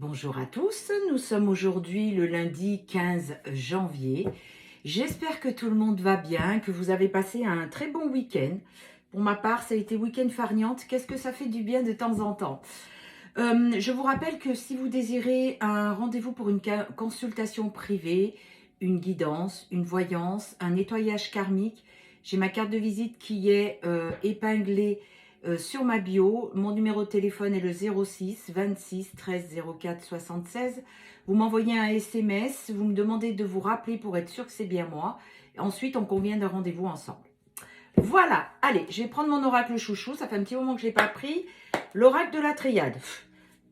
Bonjour à tous, nous sommes aujourd'hui le lundi 15 janvier. J'espère que tout le monde va bien, que vous avez passé un très bon week-end. Pour ma part, ça a été week-end farniente. Qu'est-ce que ça fait du bien de temps en temps. Je vous rappelle que si vous désirez un rendez-vous pour une consultation privée, une guidance, une voyance, un nettoyage karmique, j'ai ma carte de visite qui est épinglée sur ma bio. Mon numéro de téléphone est le 06 26 13 04 76. Vous m'envoyez un SMS, vous me demandez de vous rappeler pour être sûr que c'est bien moi. Ensuite, on convient d'un rendez-vous ensemble. Voilà, allez, je vais prendre mon oracle chouchou. Ça fait un petit moment que je ne l'ai pas pris. L'oracle de la triade.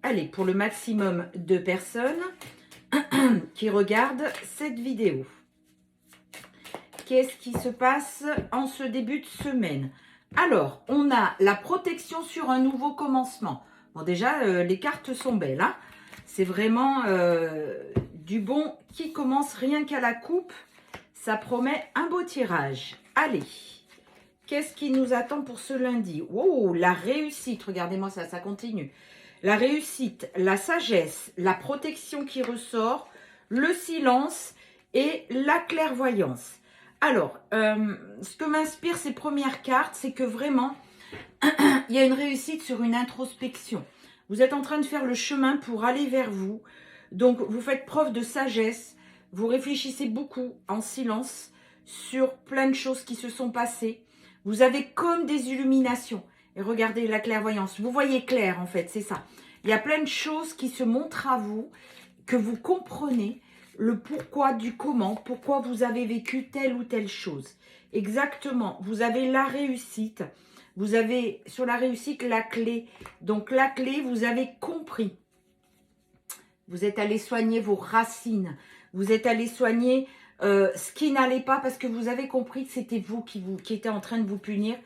Allez, pour le maximum de personnes qui regardent cette vidéo. Qu'est-ce qui se passe en ce début de semaine? Alors, on a la protection sur un nouveau commencement. Bon, déjà, les cartes sont belles. Hein, c'est vraiment du bon qui commence rien qu'à la coupe. Ça promet un beau tirage. Allez, qu'est-ce qui nous attend pour ce lundi? Oh, la réussite. Regardez-moi ça, ça continue. La réussite, la sagesse, la protection qui ressort, le silence et la clairvoyance. Alors, ce que m'inspirent ces premières cartes, c'est que vraiment, il y a une réussite sur une introspection. Vous êtes en train de faire le chemin pour aller vers vous. Donc, vous faites preuve de sagesse. Vous réfléchissez beaucoup en silence sur plein de choses qui se sont passées. Vous avez comme des illuminations. Et regardez la clairvoyance. Vous voyez clair, en fait, c'est ça. Il y a plein de choses qui se montrent à vous, que vous comprenez le pourquoi du comment, pourquoi vous avez vécu telle ou telle chose. Exactement, vous avez la réussite, vous avez sur la réussite la clé. Donc la clé, vous avez compris. Vous êtes allé soigner vos racines, vous êtes allé soigner ce qui n'allait pas parce que vous avez compris que c'était vous qui étiez en train de vous punir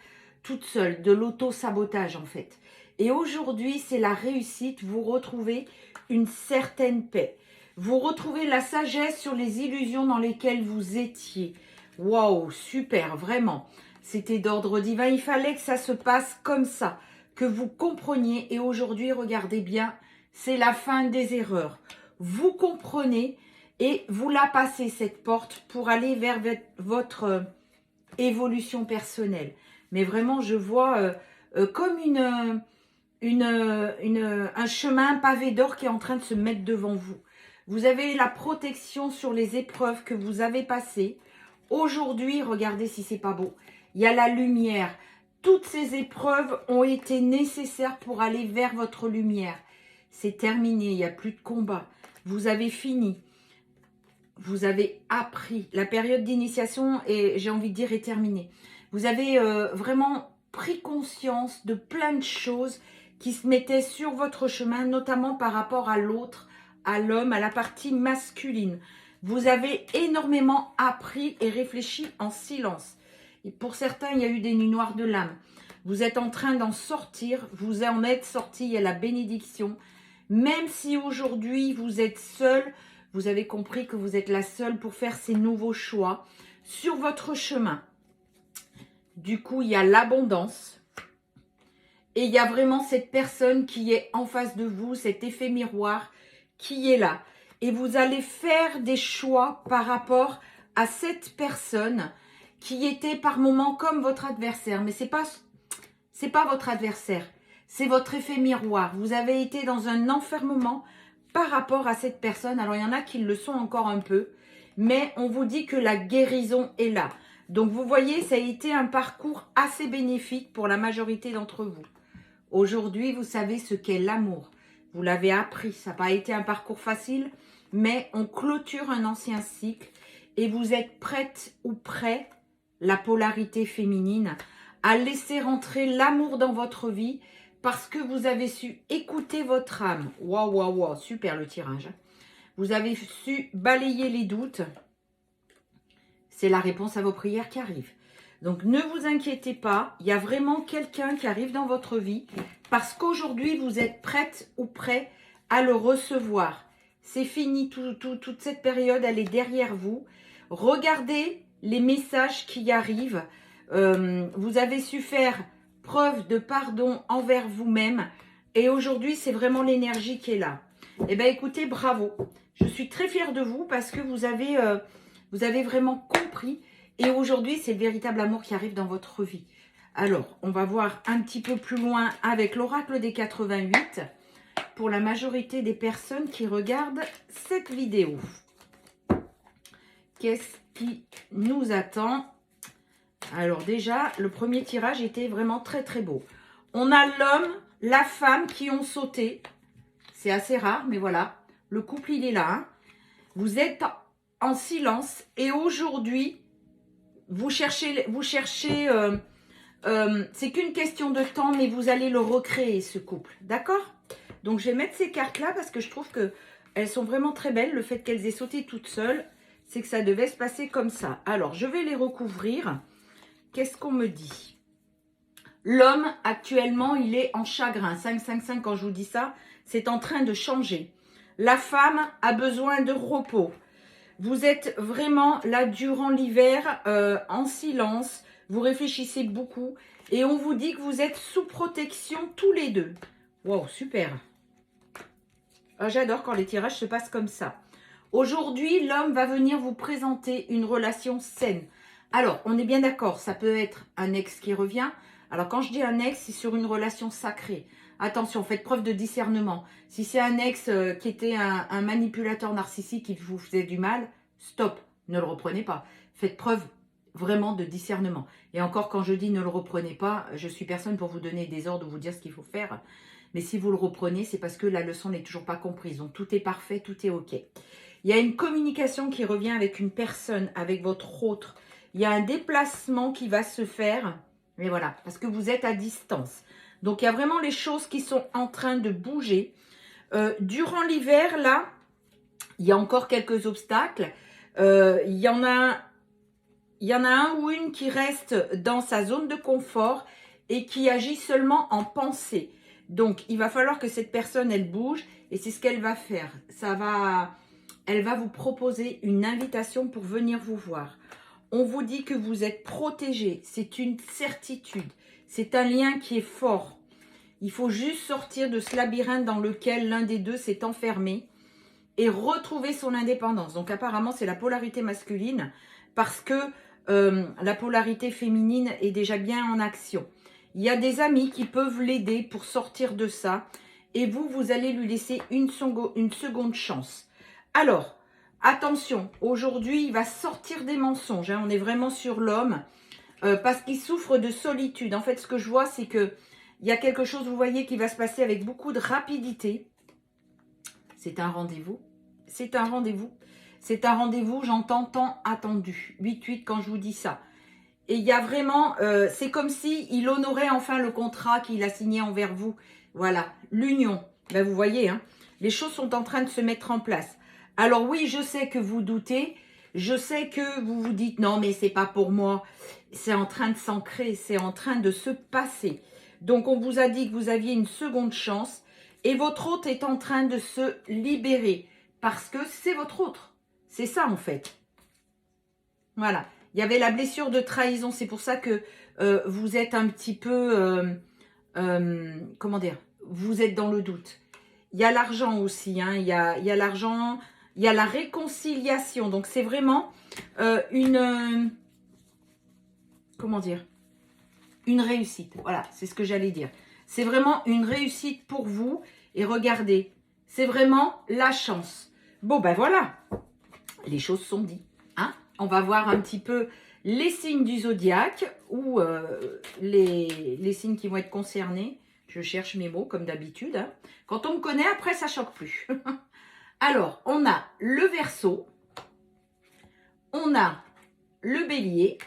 toute seule, de l'auto-sabotage en fait. Et aujourd'hui, c'est la réussite, vous retrouvez une certaine paix. Vous retrouvez la sagesse sur les illusions dans lesquelles vous étiez. Waouh, super, vraiment. C'était d'ordre divin. Il fallait que ça se passe comme ça, que vous compreniez. Et aujourd'hui, regardez bien, c'est la fin des erreurs. Vous comprenez et vous la passez, cette porte, pour aller vers votre évolution personnelle. Mais vraiment, je vois comme un chemin pavé d'or qui est en train de se mettre devant vous. Vous avez la protection sur les épreuves que vous avez passées. Aujourd'hui, regardez si c'est pas beau. Il y a la lumière. Toutes ces épreuves ont été nécessaires pour aller vers votre lumière. C'est terminé, il n'y a plus de combat. Vous avez fini. Vous avez appris. La période d'initiation, et j'ai envie de dire, est terminée. Vous avez vraiment pris conscience de plein de choses qui se mettaient sur votre chemin, notamment par rapport à l'autre, à l'homme, à la partie masculine. Vous avez énormément appris et réfléchi en silence. Et pour certains, il y a eu des nuits noires de l'âme. Vous êtes en train d'en sortir, vous en êtes sorti, il y a la bénédiction. Même si aujourd'hui vous êtes seul, vous avez compris que vous êtes la seule pour faire ces nouveaux choix sur votre chemin. Du coup, il y a l'abondance. Et il y a vraiment cette personne qui est en face de vous, cet effet miroir qui est là. Et vous allez faire des choix par rapport à cette personne qui était par moments comme votre adversaire. Mais c'est pas votre adversaire, c'est votre effet miroir. Vous avez été dans un enfermement par rapport à cette personne. Alors, il y en a qui le sont encore un peu, mais on vous dit que la guérison est là. Donc, vous voyez, ça a été un parcours assez bénéfique pour la majorité d'entre vous. Aujourd'hui, vous savez ce qu'est l'amour. Vous l'avez appris. Ça n'a pas été un parcours facile, mais on clôture un ancien cycle et vous êtes prête ou prêt, la polarité féminine, à laisser rentrer l'amour dans votre vie parce que vous avez su écouter votre âme. Waouh, waouh, waouh, super le tirage. Vous avez su balayer les doutes. C'est la réponse à vos prières qui arrive. Donc, ne vous inquiétez pas, il y a vraiment quelqu'un qui arrive dans votre vie parce qu'aujourd'hui, vous êtes prête ou prêt à le recevoir. C'est fini, toute cette période, elle est derrière vous. Regardez les messages qui arrivent. Vous avez su faire preuve de pardon envers vous-même et aujourd'hui, c'est vraiment l'énergie qui est là. Eh bien, écoutez, bravo. Je suis très fière de vous parce que vous avez vraiment compris. Et aujourd'hui, c'est le véritable amour qui arrive dans votre vie. Alors, on va voir un petit peu plus loin avec l'oracle des 88 pour la majorité des personnes qui regardent cette vidéo. Qu'est-ce qui nous attend? Alors déjà, le premier tirage était vraiment très très beau. On a l'homme, la femme qui ont sauté. C'est assez rare, mais voilà. Le couple, il est là. Hein. Vous êtes en silence et aujourd'hui, vous cherchez c'est qu'une question de temps, mais vous allez le recréer, ce couple. D'accord? Donc, je vais mettre ces cartes-là parce que je trouve qu'elles sont vraiment très belles. Le fait qu'elles aient sauté toutes seules, c'est que ça devait se passer comme ça. Alors, je vais les recouvrir. Qu'est-ce qu'on me dit? L'homme, actuellement, il est en chagrin. 5-5-5, quand je vous dis ça, c'est en train de changer. La femme a besoin de repos. Vous êtes vraiment là durant l'hiver, en silence. Vous réfléchissez beaucoup. Et on vous dit que vous êtes sous protection tous les deux. Wow, super. Ah, j'adore quand les tirages se passent comme ça. Aujourd'hui, l'homme va venir vous présenter une relation saine. Alors, on est bien d'accord, ça peut être un ex qui revient. Alors, quand je dis un ex, c'est sur une relation sacrée. Attention, faites preuve de discernement. Si c'est un ex qui était un manipulateur narcissique qui vous faisait du mal, stop, ne le reprenez pas. Faites preuve vraiment de discernement. Et encore, quand je dis ne le reprenez pas, je suis personne pour vous donner des ordres ou vous dire ce qu'il faut faire. Mais si vous le reprenez, c'est parce que la leçon n'est toujours pas comprise. Donc, tout est parfait, tout est OK. Il y a une communication qui revient avec une personne, avec votre autre. Il y a un déplacement qui va se faire. Mais voilà, parce que vous êtes à distance. Donc, il y a vraiment les choses qui sont en train de bouger. Durant l'hiver, là, il y a encore quelques obstacles. Il y en a un ou une qui reste dans sa zone de confort et qui agit seulement en pensée. Donc, il va falloir que cette personne, elle bouge. Et c'est ce qu'elle va faire. Elle va vous proposer une invitation pour venir vous voir. On vous dit que vous êtes protégé. C'est une certitude. C'est un lien qui est fort. Il faut juste sortir de ce labyrinthe dans lequel l'un des deux s'est enfermé et retrouver son indépendance. Donc apparemment, c'est la polarité masculine parce que la polarité féminine est déjà bien en action. Il y a des amis qui peuvent l'aider pour sortir de ça et vous allez lui laisser une seconde chance. Alors, attention, aujourd'hui, il va sortir des mensonges. Hein, on est vraiment sur l'homme parce qu'il souffre de solitude. En fait, ce que je vois, c'est que il y a quelque chose, vous voyez, qui va se passer avec beaucoup de rapidité. C'est un rendez-vous. C'est un rendez-vous. C'est un rendez-vous, j'entends tant attendu. 8-8 quand je vous dis ça. Et il y a vraiment, c'est comme si il honorait enfin le contrat qu'il a signé envers vous. Voilà, l'union. Ben, vous voyez, hein, les choses sont en train de se mettre en place. Alors oui, je sais que vous doutez. Je sais que vous vous dites, non, mais c'est pas pour moi. C'est en train de s'ancrer, c'est en train de se passer. Donc, on vous a dit que vous aviez une seconde chance et votre autre est en train de se libérer parce que c'est votre autre. C'est ça, en fait. Voilà. Il y avait la blessure de trahison. C'est pour ça que vous êtes un petit peu, comment dire, vous êtes dans le doute. Il y a l'argent aussi. Hein. Il y a l'argent, il y a la réconciliation. Donc, c'est vraiment comment dire, une réussite. Voilà, c'est ce que j'allais dire. C'est vraiment une réussite pour vous. Et regardez, c'est vraiment la chance. Bon, ben voilà, les choses sont dites. Hein, on va voir un petit peu les signes du zodiaque ou les signes qui vont être concernés. Je cherche mes mots comme d'habitude. Hein. Quand on me connaît, après, ça choque plus. Alors, on a le Verseau. On a le Bélier.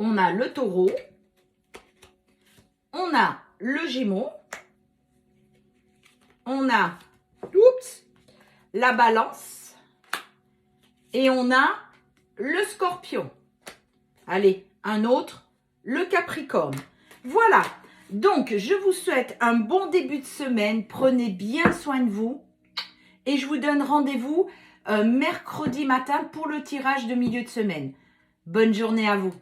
On a le Taureau, on a le Gémeaux, on a la Balance et on a le Scorpion. Allez, un autre, le Capricorne. Voilà, donc je vous souhaite un bon début de semaine. Prenez bien soin de vous et je vous donne rendez-vous mercredi matin pour le tirage de milieu de semaine. Bonne journée à vous.